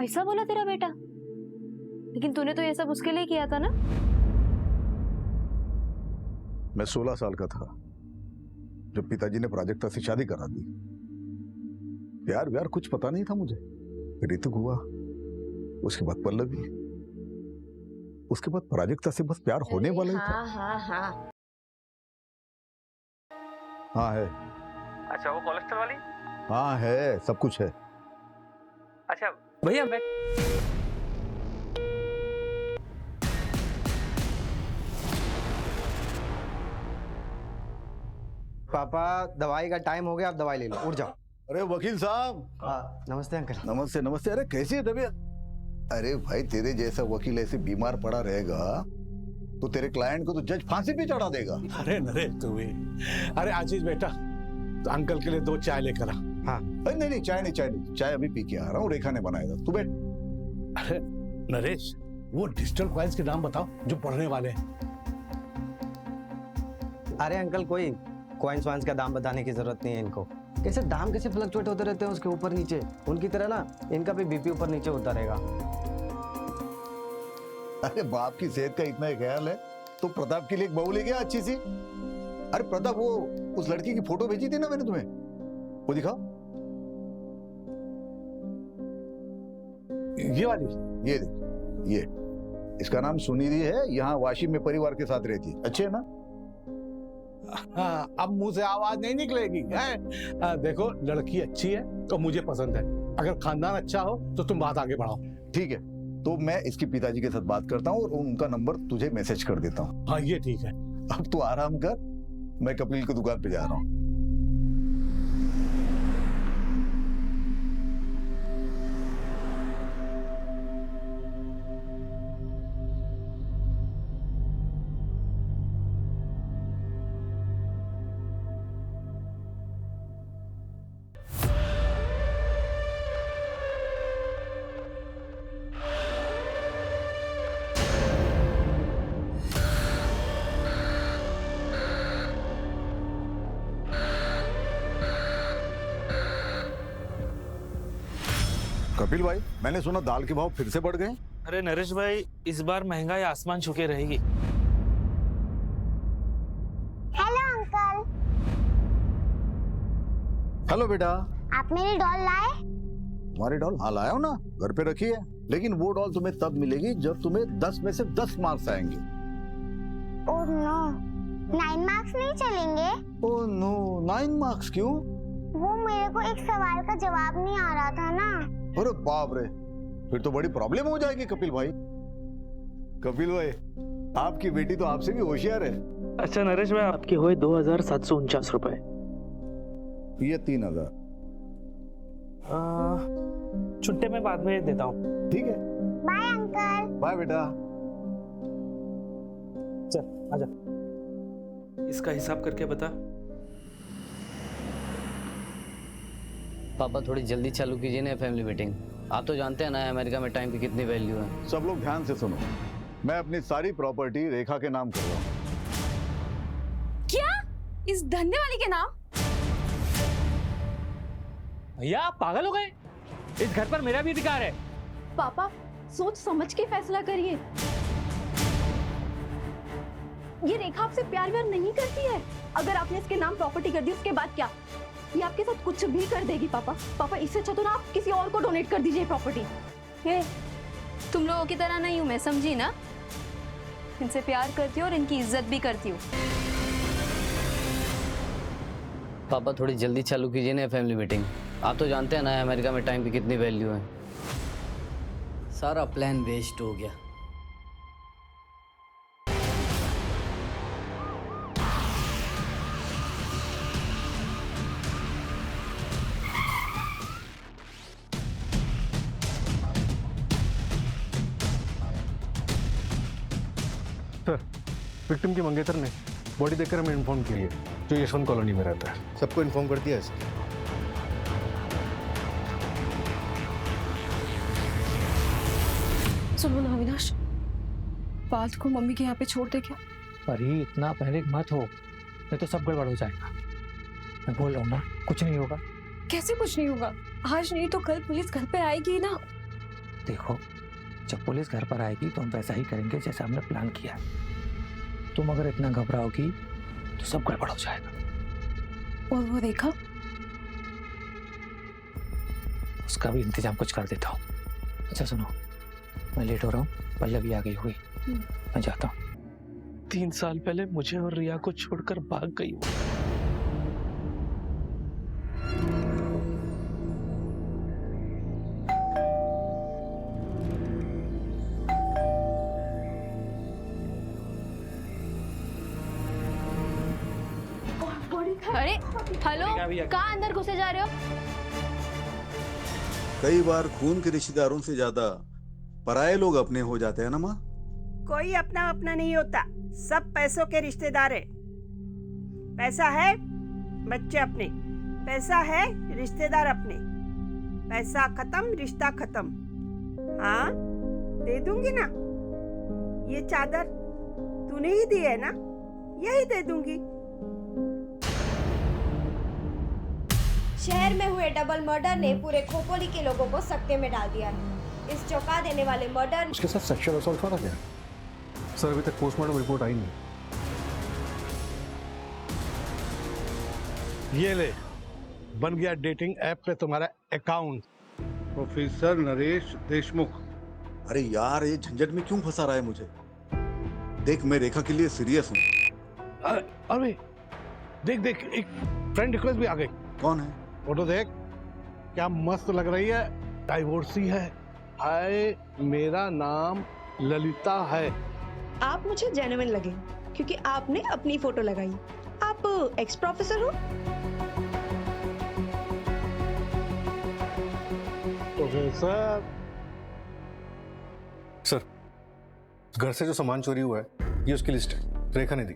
ऐसा बोला तेरा बेटा? लेकिन तूने तो ये सब उसके लिए किया था ना? मैं 16 साल का था जब पिताजी ने प्राजक्ता से शादी करा दी। प्यार व्यार कुछ पता नहीं था मुझे। ऋतिक हुआ, उसके बाद पल्लवी, उसके बाद प्राजक्ता से बस प्यार होने वाला ही था। हाँ। हाँ है। अच्छा, वो कोलेस्ट्रॉल वाली? हाँ है, सब कुछ है। अच्छा भैया, मैं पापा, दवाई का टाइम हो गया, आप दवाई ले लो, उठ जाओ। अरे वकील साहब। हाँ, नमस्ते अंकल। नमस्ते नमस्ते। अरे कैसी है तबीयत? अरे भाई, तेरे जैसा वकील ऐसे बीमार पड़ा रहेगा तो तेरे क्लाइंट को तो जज फांसी पे चढ़ा देगा। अरे नरेश, तू भी। अरे आशीष बेटा, तो अंकल के लिए 2 चाय लेकर आ। हाँ। अरे नहीं, चाय नहीं, चाय अभी पी के आ रहा हूँ, रेखा ने बनाया था। तू बैठ। अरे नरेश, वो डिजिटल कॉइन्स के नाम बताओ जो बढ़ने वाले हैं। अरे अंकल, कोई कॉइन्स वाइन्स का दाम बताने की जरूरत नहीं है इनको। कैसे दाम कैसे फ्लक्चुएट होते रहते हैं उसके ऊपर नीचे, उनकी तरह ना इनका भी बीपी ऊपर नीचे होता रहेगा। अरे बाप की सेहत का इतना ही ख्याल है तो प्रताप के लिए एक बहू ले गया अच्छी सी। अरे प्रताप, वो उस लड़की की फोटो भेजी थी ना मैंने तुम्हें, वो दिखाओ। ये वाली? ये देख, ये इसका नाम सुनिधि है, यहाँ वाशिम में परिवार के साथ रहती है। अच्छे है ना? हाँ, अब मुंह से आवाज नहीं निकलेगी है? देखो, लड़की अच्छी है तो मुझे पसंद है। अगर खानदान अच्छा हो तो तुम बात आगे बढ़ाओ। ठीक है, तो मैं इसके पिताजी के साथ बात करता हूँ और उनका नंबर तुझे मैसेज कर देता हूँ। हाँ, ये ठीक है। अब तू आराम कर, मैं कपिल की दुकान पे जा रहा हूँ। कपिल भाई, मैंने सुना दाल के भाव फिर से बढ़ गए। अरे नरेश भाई, इस बार महंगाई आसमान छू के रहेगी। Hello uncle. हेलो बेटा। आप मेरी डॉल लाए? तुम्हारी डॉल? हाँ लाया हूँ ना, घर पे रखी है। लेकिन वो डॉल तुम्हें तब मिलेगी जब तुम्हें 10 में से 10 मार्क्स आएंगे। ओह नो, 9 मार्क्स नहीं चलेंगे? ओह नो, 9 मार्क्स क्यों? वो मेरे को एक सवाल का जवाब नहीं आ रहा था ना। अरे बाप रे, फिर तो बड़ी प्रॉब्लम हो जाएगी कपिल भाई। कपिल भाई, आपकी बेटी तो आपसे भी होशियार है। अच्छा नरेश भाई, आपके हुए 2749 रुपए। ये 3000। छुट्टे में बाद में देता हूँ। ठीक है। Bye uncle. बाय बेटा। चल आजा, इसका हिसाब करके बता। पापा थोड़ी जल्दी चालू कीजिए ना फैमिली मीटिंग। आप तो जानते हैं ना अमेरिका में टाइम की कितनी वैल्यू है। सब लोग ध्यान से सुनो, मैं अपनी सारी प्रॉपर्टी रेखा के नाम कर रहा हूँ। क्या? इस धंधे वाली के नाम? भैया आप पागल हो गए? इस घर पर मेरा भी अधिकार है। पापा सोच समझ के फैसला करिए। ये रेखा आपसे प्यार व्यार नहीं करती है। अगर आपने इसके नाम प्रॉपर्टी कर दी उसके बाद क्या? ये आपके साथ कुछ भी कर देगी पापा। पापा इससे अच्छा तो ना आप किसी और को डोनेट कर दीजिए प्रॉपर्टी। तुम लोगों की तरह नहीं हूँ मैं, समझी ना? इनसे प्यार करती हूँ और इनकी इज्जत भी करती हूँ। पापा थोड़ी जल्दी चालू कीजिए ना फैमिली मीटिंग। आप तो जानते हैं ना अमेरिका में टाइम की कितनी वैल्यू है। सारा प्लान वेस्ट हो गया। सर, विक्टिम की मंगेतर ने बॉडी देखकर हमें इन्फॉर्म किया है, जो यशवंत कॉलोनी में रहता है। सबको इन्फॉर्म कर दिया है सर। सुनो ना अविनाश, बात को मम्मी के यहाँ पे छोड़ दे क्या? परी इतना पैनिक मत हो, नहीं तो सब गड़बड़ हो जाएगा। मैं बोल रहा हूँ ना, कुछ नहीं होगा। कैसे कुछ नहीं होगा? आज नहीं तो कल पुलिस घर पे आएगी ना। देखो, जब पुलिस घर पर आएगी तो हम वैसा ही करेंगे जैसा हमने प्लान किया है। तुम अगर इतना घबराओगी तो सब गड़बड़ हो जाएगा। और वो रेखा? उसका भी इंतजाम कुछ कर देता हूँ। अच्छा सुनो, मैं लेट हो रहा हूँ, पल्लवी आ गई हुई, मैं जाता हूँ। 3 साल पहले मुझे और रिया को छोड़कर भाग गई वो। अरे हेलो, कहाँ अंदर घुसे जा रहे हो? कई बार खून के रिश्तेदारों से ज्यादा पराये लोग अपने हो जाते हैं ना माँ। कोई अपना अपना नहीं होता, सब पैसों के रिश्तेदार है। पैसा है बच्चे अपने, पैसा है रिश्तेदार अपने। पैसा खत्म रिश्ता खत्म। हाँ दे दूंगी ना, ये चादर तूने ही दी है ना, यही दे दूंगी। शहर में हुए डबल मर्डर ने पूरे खोपोली के लोगों को सकते में डाल दिया है। इस चौंका देने वाले मर्डर उसके साथ सेक्सुअल असॉल्ट हुआ था क्या? सर अभी तक पोस्टमार्टम रिपोर्ट आई नहीं। ये ले, बन गया डेटिंग ऐप पे तुम्हारा अकाउंट। प्रोफेसर नरेश देशमुख। अरे यार, ये झंझट में क्यों फंसा रहा है मुझे? देख, मैं रेखा के लिए सीरियस हूँ। अरे देख देख, एक फ्रेंड रिक्वेस्ट भी आ गई। कौन है? फोटो देख, क्या मस्त लग रही है। डाइवोर्सी है। हाय, मेरा नाम ललिता है। आप मुझे जेन्युइन लगे क्योंकि आपने अपनी फोटो लगाई। आप एक्स प्रोफेसर हो? प्रोफेसर सर, घर से जो सामान चोरी हुआ है ये उसकी लिस्ट है, रेखा ने दी।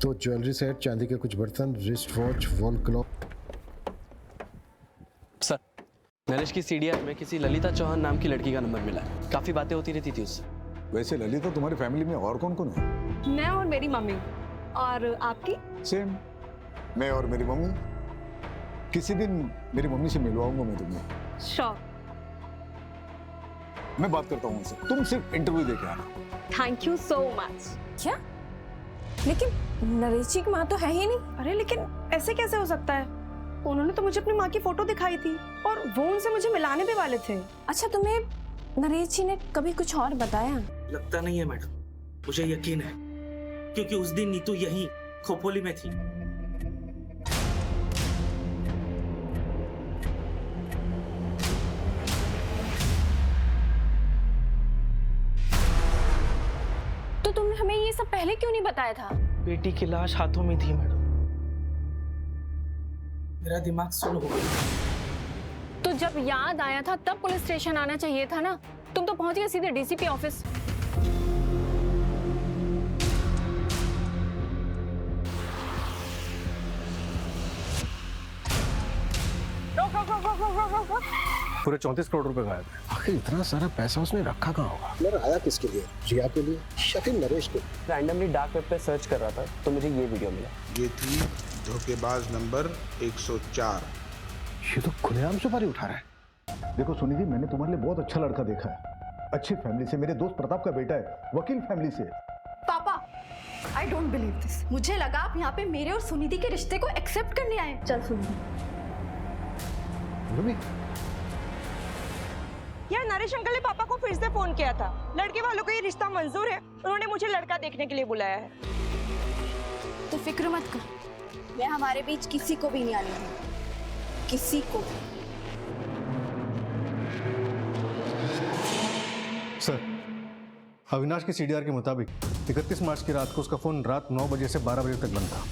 तो ज्वेलरी सेट, चांदी के कुछ बर्तन, wrist watch, wall clock. Sir, Naresh की सीडीआर में किसी ललिता चौहान नाम की लड़की का नंबर मिला है। काफी बातें होती रहती थी उससे। वैसे ललिता, तुम्हारी फैमिली में और कौन कौन है? मैं और मेरी मम्मी। और आपकी? सेम, मैं और मेरी मम्मी। किसी दिन मेरी मम्मी से मिलवाऊंगा मैं तुम्हें। श्योर। मैं बात करता हूँ उनसे, तुम सिर्फ इंटरव्यू दे के आना। Thank you so much. क्या? लेकिन नरेश जी की माँ तो है ही नहीं। अरे लेकिन ऐसे कैसे हो सकता है? उन्होंने तो मुझे अपनी माँ की फोटो दिखाई थी और वो उनसे मुझे मिलाने भी वाले थे। अच्छा, तुम्हें नरेश जी ने कभी कुछ और बताया? लगता नहीं है मैडम, मुझे यकीन है क्योंकि उस दिन नीतू यहीं खोपोली में थी। तो तुमने हमें ये सब पहले क्यों नहीं बताया था? बेटी की लाश हाथों में थी मैडम, मेरा दिमाग सुन हो गया। तो जब याद आया था तब पुलिस स्टेशन आना चाहिए था ना। तुम तो पहुंच गए सीधे डीसीपी ऑफिस। पूरे 34 करोड़ रुपए गायब है। आखिर इतना सारा पैसा उसने रखा कहाँ होगा? मेरा आया किसके लिए? जिया के लिए, शकील नरेश को। रैंडमली डार्क वेब पे सर्च कर रहा था तो मुझे ये वीडियो मिला। ये थी धोखेबाज नंबर 104। ये तो खुलेआम सुपारी उठा रहा है। देखो सुनिधि, मैंने तुम्हारे लिए बहुत अच्छा लड़का देखा है, अच्छी फैमिली से, मेरे दोस्त प्रताप का बेटा है, वकील फैमिली से। पापा, आई डोंट बिलीव दिस। मुझे लगा आप यहाँ पे मेरे और सुनिधि के रिश्ते को एक्सेप्ट करने आए। चल सुनिधि। यार, नरेश अंकल ने पापा को फिर से फोन किया था। लड़के वालों को ये रिश्ता मंजूर है, उन्होंने मुझे लड़का देखने के लिए बुलाया है। तो फिक्र मत कर, मैं हमारे बीच किसी को भी नहीं आने दूंगी, किसी को भी। सर, अविनाश की सीडीआर के मुताबिक 31 मार्च की रात को उसका फोन रात 9 बजे से 12 बजे तक बंद था।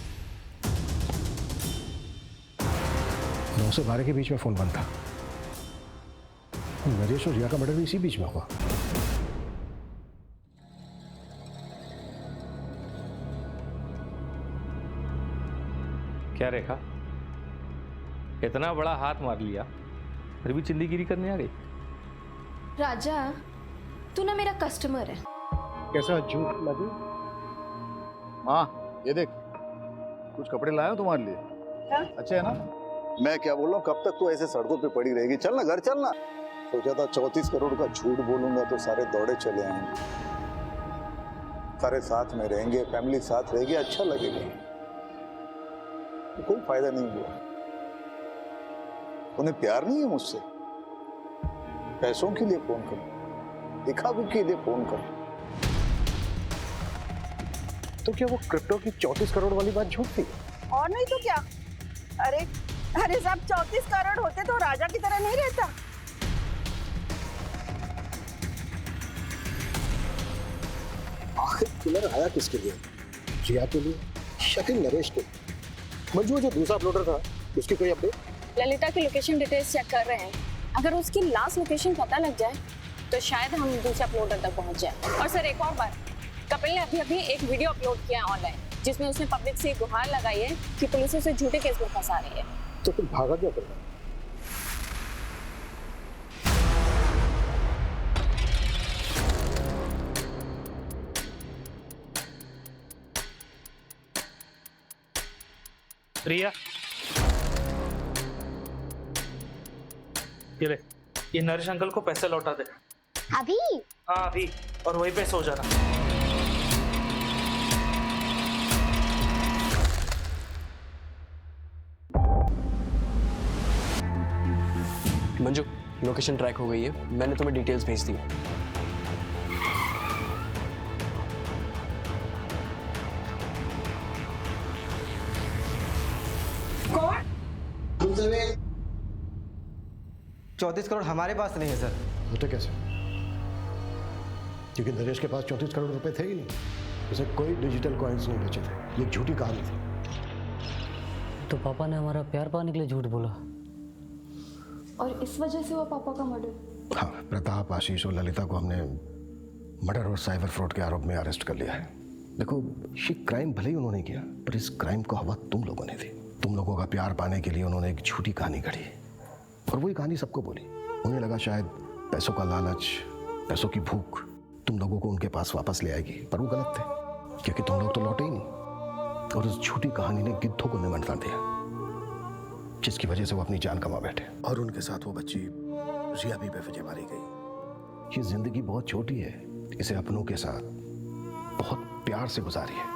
9 से 12 के बीच में फोन बंद था। नरेश और रिया का मर्डर भी इसी बीच में हुआ। क्या रेखा, इतना बड़ा हाथ मार लिया फिर भी चिल्लीगिरी करने आ गई? राजा, तू ना मेरा कस्टमर है। कैसा झूठ लगी? माँ, ये देख, कुछ कपड़े लाया हूँ तुम्हारे लिए। अच्छे है ना? मैं क्या बोल रहा हूँ, कब तक तू ऐसे सड़कों पे पड़ी रहेगी? चल ना, घर चलना। सोचा था 34 करोड़ का झूठ बोलूंगा तो सारे दौड़े चले आएंगे, सारे साथ में रहेंगे, फैमिली साथ रहेगी, अच्छा लगेगा। तो कोई फायदा नहीं हुआ। उन्हें प्यार नहीं है मुझसे, पैसों के लिए फोन करो, दिखावे के लिए फोन करो। तो क्या वो क्रिप्टो की 34 करोड़ वाली बात झूठ थी? और नहीं तो क्या? अरे अरे साहब, 34 करोड़ होते तो राजा की तरह नहीं रहता। आखिर किलर आया किसके लिए? जिया के लिए, शकील नरेश के। मंजू, जो दूसरा अपलोडर था, उसकी कोई अपडेट? ललिता की लोकेशन डिटेल्स चेक कर रहे हैं। अगर उसकी लास्ट लोकेशन पता लग जाए तो शायद हम दूसरे अपलोडर तक पहुंच जाए। और सर, एक और बात, कपिल ने अभी एक वीडियो अपलोड किया है ऑनलाइन, जिसमें उसने पब्लिक से गुहार लगाई है कि पुलिस उसे झूठे केस में फंसा रही है। तो फिर भागा क्या कर रहा है? रिया, ये ले, ये नरेश अंकल को पैसे लौटा दे। अभी? हाँ अभी, और वहीं पे सो जाना। मंजू, लोकेशन ट्रैक हो गई है, मैंने तुम्हें डिटेल्स भेज दी। कौन? 34 करोड़ हमारे पास नहीं है सर। होते कैसे? क्योंकि नरेश के पास 34 करोड़ रुपए थे ही नहीं, उसे कोई डिजिटल कॉइन्स नहीं बेचे थे। ये झूठी कहानी थी। तो पापा ने हमारा प्यार पाने के लिए झूठ बोला, और इस वजह से हुआ पापा का मर्डर। हाँ, प्रताप, आशीष और ललिता को हमने मर्डर और साइबर फ्रॉड के आरोप में अरेस्ट कर लिया है। देखो, ये क्राइम भले ही उन्होंने किया, पर इस क्राइम को हवा तुम लोगों ने दी। तुम लोगों का प्यार पाने के लिए उन्होंने एक झूठी कहानी गढ़ी, और वही कहानी सबको बोली। उन्हें लगा शायद पैसों का लालच, पैसों की भूख तुम लोगों को उनके पास वापस ले आएगी, पर वो गलत थे, क्योंकि तुम लोग तो लौटे ही नहीं। और उस झूठी कहानी ने गिद्धों को निमंत्रण दिया, जिसकी वजह से वो अपनी जान गंवा बैठे। और उनके साथ वो बच्ची रिया भी बेवजह मारी गई। ये जिंदगी बहुत छोटी है, इसे अपनों के साथ बहुत प्यार से गुजारिए।